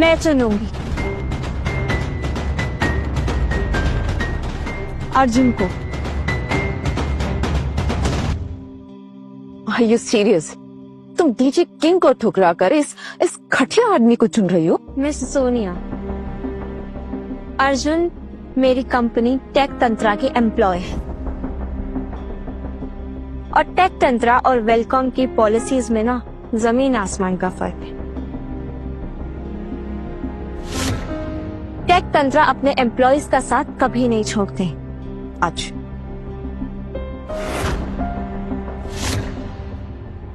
मैं चुनूंगी अर्जुन को। Are you serious? तुम डीजे किंग को ठुकरा कर इस घटिया आदमी को चुन रही हो? मिस सोनिया, अर्जुन मेरी कंपनी टेक तंत्रा के एम्प्लॉय है और टेक तंत्रा और वेलकॉम की पॉलिसीज में ना जमीन आसमान का फर्क है। टेक तंत्रा अपने एम्प्लॉयज का साथ कभी नहीं छोड़ते। आज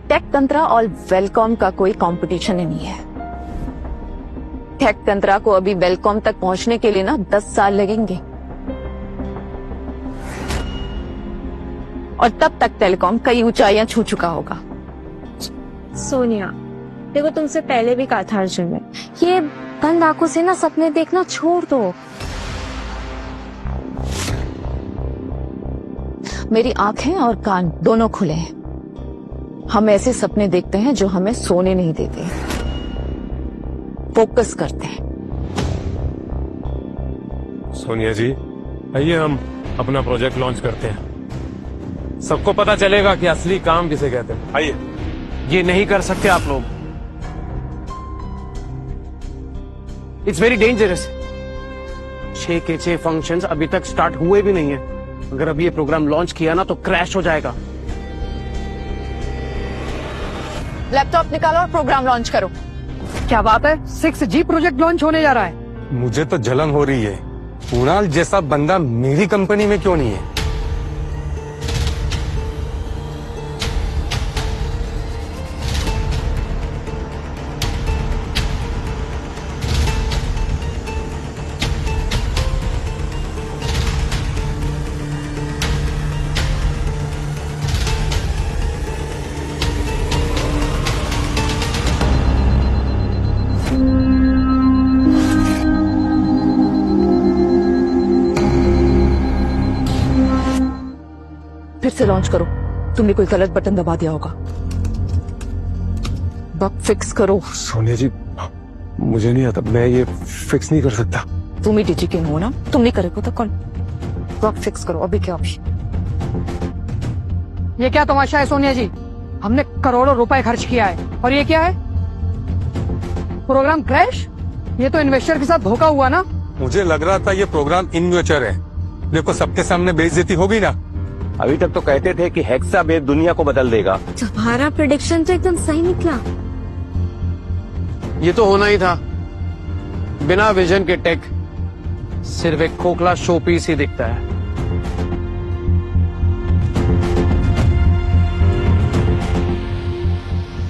टेक तंत्रा और वेलकॉम का कोई कंपटीशन ही नहीं है। टेक तंत्रा को अभी वेलकॉम तक पहुंचने के लिए ना 10 साल लगेंगे और तब तक टेलीकॉम कई ऊंचाइयां छू चुका होगा। सोनिया, देखो तुमसे पहले भी कहा था अर्जुन ने, ये बंद आंखों से ना सपने देखना छोड़ दो। मेरी आंखें और कान दोनों खुले हैं। हम ऐसे सपने देखते हैं जो हमें सोने नहीं देते, फोकस करते हैं। सोनिया जी, आइए हम अपना प्रोजेक्ट लॉन्च करते हैं। सबको पता चलेगा कि असली काम किसे कहते हैं। आइए। ये नहीं कर सकते आप लोग, इट्स वेरी डेंजरस। 6 के 6 फंक्शंस अभी तक स्टार्ट हुए भी नहीं है। अगर अभी ये प्रोग्राम लॉन्च किया ना तो क्रैश हो जाएगा। लैपटॉप निकालो और प्रोग्राम लॉन्च करो। क्या बात है, 6G प्रोजेक्ट लॉन्च होने जा रहा है। मुझे तो जलन हो रही है, कुणाल जैसा बंदा मेरी कंपनी में क्यों नहीं है। फिर से लॉन्च करो। तुमने कोई गलत बटन दबा दिया होगा। बग फिक्स करो। सोनिया जी, मुझे नहीं आता, मैं ये फिक्स नहीं कर सकता। तुम ही डीजी किंग हो ना, तुम नहीं करोगे तो कौन? बग फिक्स करो अभी क्या अभी। ये क्या तमाशा है सोनिया जी, हमने करोड़ों रुपए खर्च किया है और ये क्या है, प्रोग्राम क्रैश। ये तो इन्वेस्टर के साथ धोखा हुआ ना। मुझे लग रहा था ये प्रोग्राम इनम्यूचर है। देखो सबके सामने बेइज्जती होगी ना। अभी तक तो कहते थे कि हेक्सावेव दुनिया को बदल देगा। तुम्हारा प्रेडिक्शन तो एकदम सही निकला। ये तो होना ही था। बिना विजन के टेक सिर्फ एक खोखला शो पीस ही दिखता है।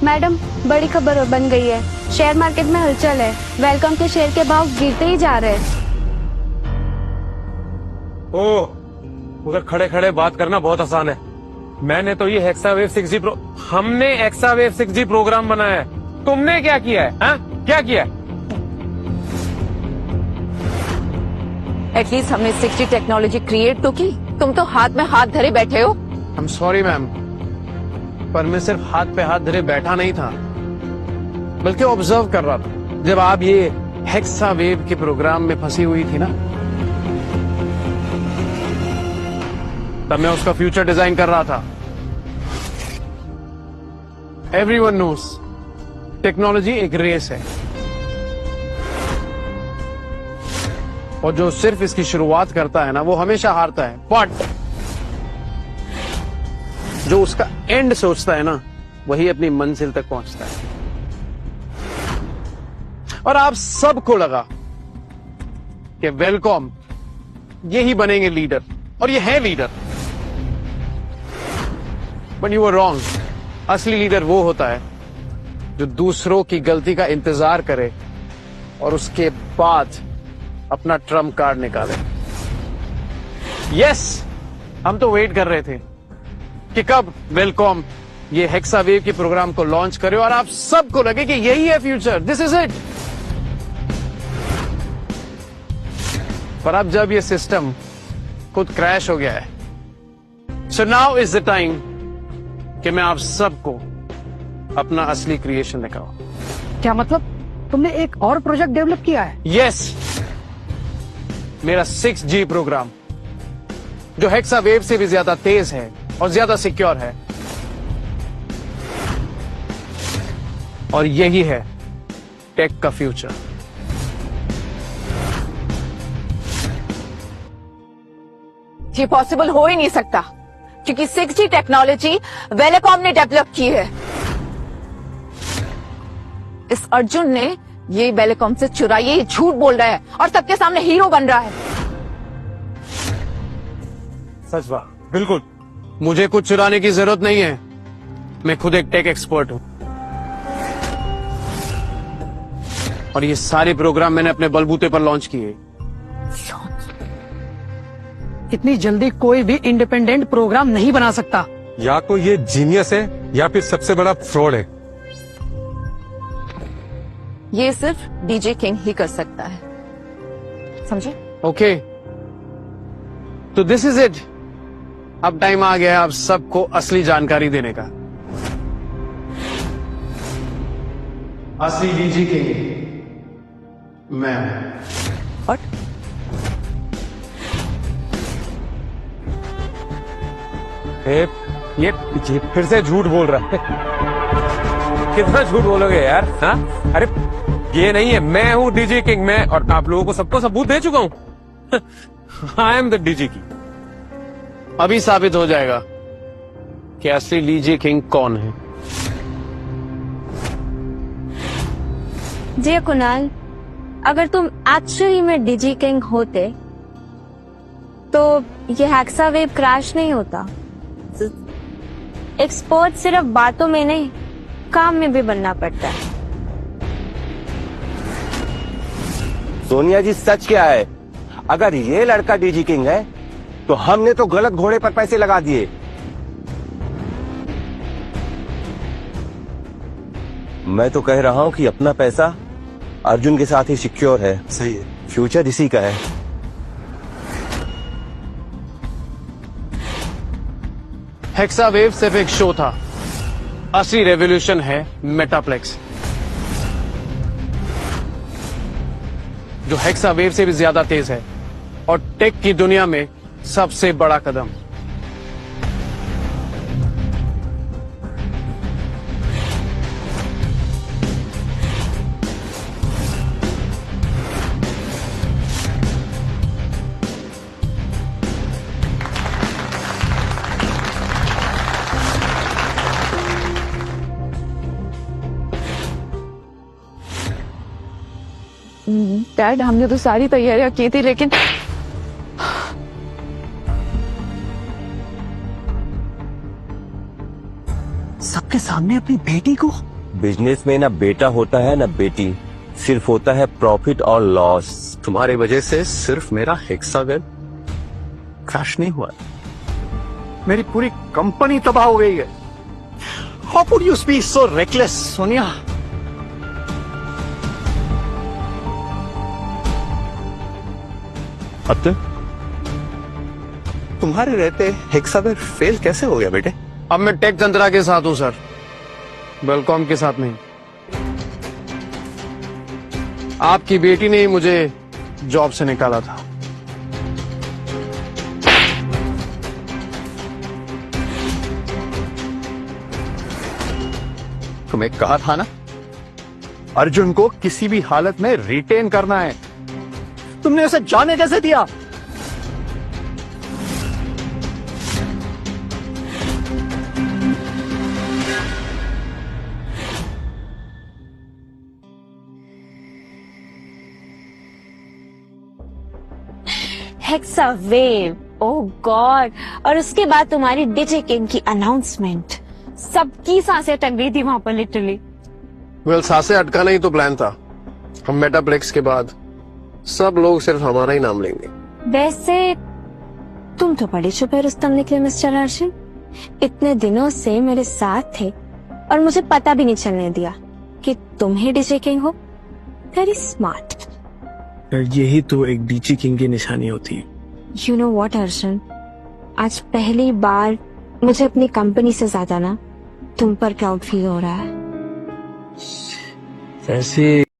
मैडम, बड़ी खबर बन गई है। शेयर मार्केट में हलचल है। वेलकम के शेयर के भाव गिरते ही जा रहे हैं। ओह, उधर खड़े खड़े बात करना बहुत आसान है। मैंने तो ये हेक्सावेव 6G हमने हेक्सावेव 6G प्रोग्राम बनाया है। तुमने क्या किया है? हा? क्या किया है? एटलीस्ट हमने 6G टेक्नोलॉजी क्रिएट तो की। तुम तो हाथ में हाथ धरे बैठे हो। आई एम सॉरी मैम, पर मैं सिर्फ हाथ पे हाथ धरे बैठा नहीं था, बल्कि ऑब्जर्व कर रहा था। जब आप ये हेक्सावेव के प्रोग्राम में फंसी हुई थी ना, तब मैं उसका फ्यूचर डिजाइन कर रहा था। एवरीवन नोस टेक्नोलॉजी एक रेस है और जो सिर्फ इसकी शुरुआत करता है ना, वो हमेशा हारता है। बट जो उसका एंड सोचता है ना, वही अपनी मंजिल तक पहुंचता है। और आप सबको लगा कि वेलकॉम यही बनेंगे लीडर, और ये है leader. But you were wrong. असली लीडर वो होता है जो दूसरों की गलती का इंतजार करे और उसके बाद अपना ट्रम्प कार्ड निकाले। यस, हम तो वेट कर रहे थे कि कब वेलकॉम ये हेक्सावेव के प्रोग्राम को लॉन्च करे और आप सबको लगे कि यही है फ्यूचर, दिस इज इट। पर अब जब ये सिस्टम खुद क्रैश हो गया है, so now is the time कि मैं आप सबको अपना असली क्रिएशन दिखाऊं। क्या मतलब, तुमने एक और प्रोजेक्ट डेवलप किया है? यस, मेरा 6G प्रोग्राम, जो हेक्सा वेव से भी ज्यादा तेज है और ज्यादा सिक्योर है। और यही है टेक का फ्यूचर। ये पॉसिबल हो ही नहीं सकता, क्योंकि 6G टेक्नोलॉजी वेलेकॉम ने डेवलप की है। इस अर्जुन ने ये वेलेकॉम से चुराई है, ये झूठ बोल रहा है और सबके सामने हीरो बन रहा है। सच बात, बिल्कुल। मुझे कुछ चुराने की जरूरत नहीं है, मैं खुद एक टेक एक्सपर्ट हूं। और ये सारे प्रोग्राम मैंने अपने बलबूते पर लॉन्च किए। इतनी जल्दी कोई भी इंडिपेंडेंट प्रोग्राम नहीं बना सकता। या तो ये जीनियस है या फिर सबसे बड़ा फ्रॉड है। ये सिर्फ डीजे किंग ही कर सकता है, समझे? ओके, तो दिस इज इट। अब टाइम आ गया आप सबको असली जानकारी देने का। असली डीजे किंग मैं हूं। और ये फिर से झूठ बोल रहा है। कितना झूठ बोलोगे यार? हाँ, अरे ये नहीं है, मैं हूँ डीजे किंग। मैं और आप लोगों को सबको सबूत दे चुका हूँ। I am the DJ king. अभी साबित हो जाएगा कि असली डीजे किंग कौन है। जी कुणाल, अगर तुम एक्चुअली में डीजी किंग होते तो ये हेक्सा वेव क्रैश नहीं होता। एक्सपर्ट सिर्फ बातों में नहीं, काम में भी बनना पड़ता है। सोनिया जी, सच क्या है? अगर ये लड़का डीजी किंग है तो हमने तो गलत घोड़े पर पैसे लगा दिए। मैं तो कह रहा हूं कि अपना पैसा अर्जुन के साथ ही सिक्योर है। सही है, फ्यूचर इसी का है। हेक्सा वेव सिर्फ एक शो था, असली रेवोल्यूशन है मेटाप्लेक्स, जो हेक्सा वेव से भी ज्यादा तेज है और टेक की दुनिया में सबसे बड़ा कदम। डैड, हमने तो सारी तैयारियां की थी, लेकिन सबके सामने अपनी बेटी को। बिजनेस में ना बेटा होता है ना बेटी, सिर्फ होता है प्रॉफिट और लॉस। तुम्हारी वजह से सिर्फ मेरा हेक्सा वेव क्रैश नहीं हुआ, मेरी पूरी कंपनी तबाह हो गई है। How could you be so reckless, Sonia? अब तुम्हारे रहते हेक्सा वेव फेल कैसे हो गया बेटे? अब मैं टेक तंत्रा के साथ हूं सर, वेलकॉम के साथ नहीं। आपकी बेटी ने ही मुझे जॉब से निकाला था। तुम्हें कहा था ना, अर्जुन को किसी भी हालत में रिटेन करना है। तुमने उसे जाने कैसे दिया? हेक्सा वेव, ओह गॉड। और उसके बाद तुम्हारी डीजे किंग की अनाउंसमेंट, सबकी सांसें अटक गई थी वहां पर लिटरली। वेल, सांसें अटकाना ही तो प्लान था। हम मेटाप्लेक्स के बाद सब लोग सिर्फ हमारा ही नाम लेंगे। वैसे तुम तो बड़े छुपे रुस्तम निकले मिस्टर अर्जुन। इतने दिनों से मेरे साथ थे और मुझे पता भी नहीं चलने दिया कि तुम ही डीजे किंग हो। Very smart. यही तो एक डीजे किंग की निशानी होती है। यू नो व्हाट अर्जुन, आज पहली बार मुझे अपनी कंपनी से ज्यादा ना तुम पर प्राउड फील हो रहा है। वैसे